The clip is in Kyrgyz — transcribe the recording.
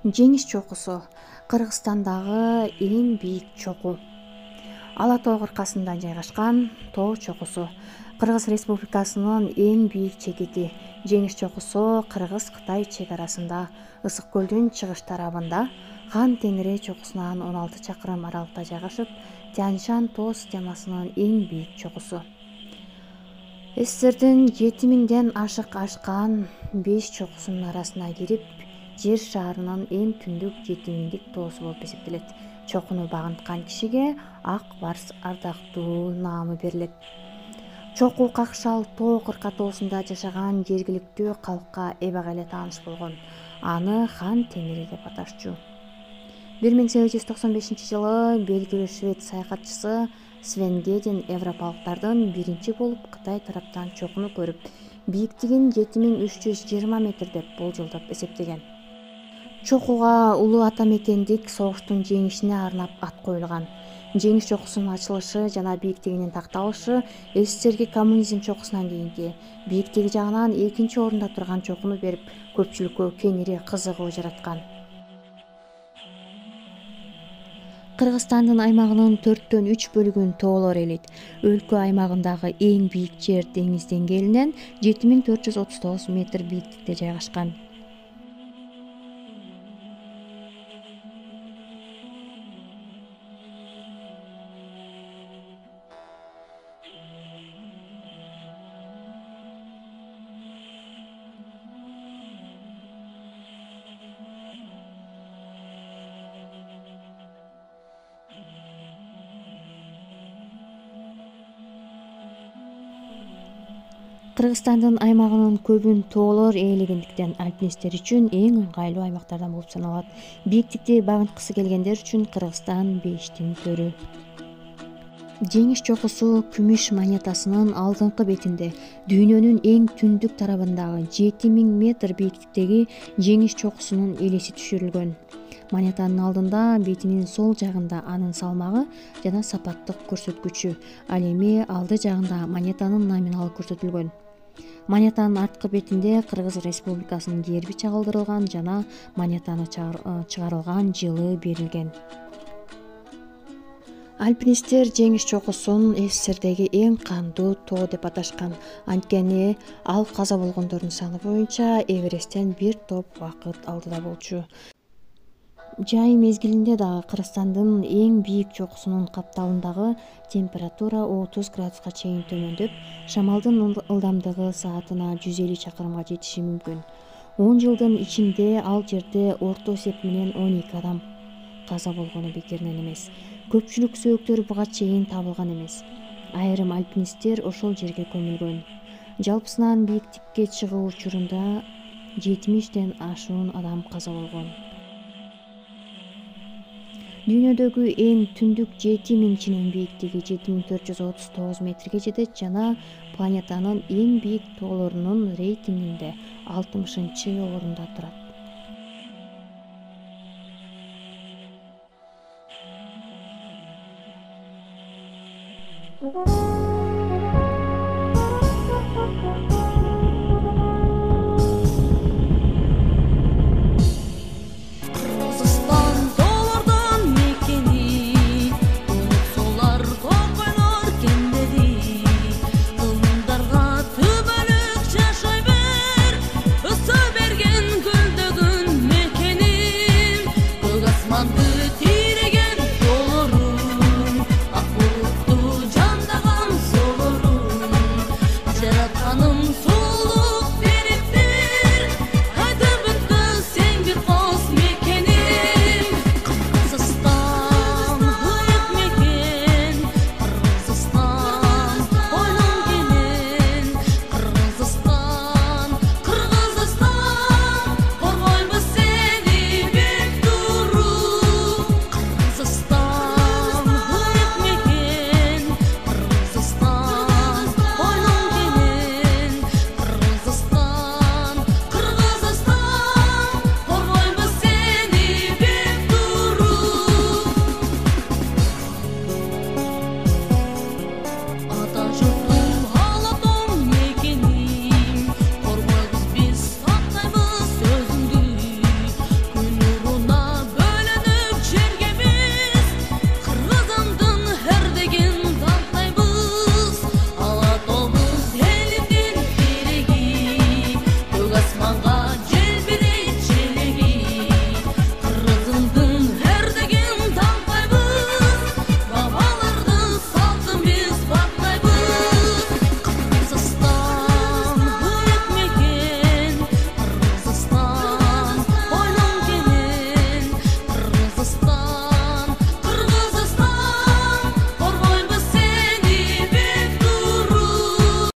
Жеңиш чокусу Кыргызстандагы эң бийик чокуу. Ала тоо кыркасында жайгашкан тоо чокусу. Кыргыз Республикасынын эң бийик чекити. Жеңиш чокусу Кыргыз-Кытай чек арасында Ысык көлдүн чыгыш тарабында Хан Теңире чокусунан 16 чакырым аралыкта жайгашып, Тянь-Шань тоо системасынын эң бийик чокусу. СССРдин 7000ден ашык ашкан 5 чокусунун арасына кирип, жер шаарынын эң түндүк 7000дик тоосу болуп эсептелет. Чокуну багынткан кишиге Ак Барс ардактуу наамы берилет. Чокуу Какшал тоо кырка тоосунда жашаган жергиликтүү калкка эбак эле тааныш болгон. Аны Хан Теңири деп аташчу. 1895-жылы белгилүү швед саякатчысы Свен Гедин европалыктардын биринчи болуп Кытай тараптан чокуну көрүп, бийиктигин 7320 метр деп болжолдоп эсептеген. Чокууга улуу ата мекендик согуштун жеңишине арнап ат коюлган. Жеңиш чокусунун ачылышы жана бийиктигинин такталышы СССРге коммунизм чокусунан кийинки бийиктиги жагынан экинчи орунда турган чокуну берип, көпчүлүккө кеңири кызыгуу жараткан. Кыргызстандын аймагынын 4/3 бөлүгүн тоолор ээлейт. Өлкө аймагындагы эң бийик жер деңиз деңгээлинен 7439 метр бийиктикте жайгашкан. Кыргызстандын аймагынын көбүн тоолор ээлегендиктен альпинисттер үчүн эң ыңгайлуу аймактардан болуп саналат. Бийиктикти багынткысы келгендер үчүн Кыргызстан бейиштин төрү. Жеңиш чокусу күмүш монетасынын алдыңкы бетинде дүйнөнүн эң түндүк тарабындагы 7000 метр бийиктиктеги жеңиш чокусунун элеси түшүрүлгөн. Монетанын алдында бетинин сол жагында анын салмагы жана сапаттык көрсөткүчү, ал эми алды жагында монетанын номиналы көрсөтүлгөн. Монетанын арткы бетинде Кыргыз Республикасынын герби чагылдырылган жана монетаны чыгарылган жылы берилген. Альпинисттер жеңиш чокусун СССРдеги эң кандуу тоо деп аташкан. Анткени ал каза болгондордун саны боюнча Эвересттен бир топ убакыт алдыда болчу. Жай мезгилинде дагы Кыргызстандын эң бийик чокусунун капталындагы температура 30 градуска чейин төмөндөп, шамалдын ылдамдыгы саатына 150 чакырымга жетиши мүмкүн. 10 жылдын ичинде ал жерде орто эсеп менен 12 адам каза болгону бекеринен эмес. Көпчүлүк сөөктөр буга чейин табылган эмес. Айрым альпинисттер ошол жерге көмүлгөн. Жалпысынан бийиктикке чыгуу учурунда 70ден ашуун адам каза болгон. Дүйнөдөгү эң түндүк 7000чинин бийиктиги 7439 метрге жетет жана планетанын эң бийик тоолорунун рейтингинде 60-орунда турат.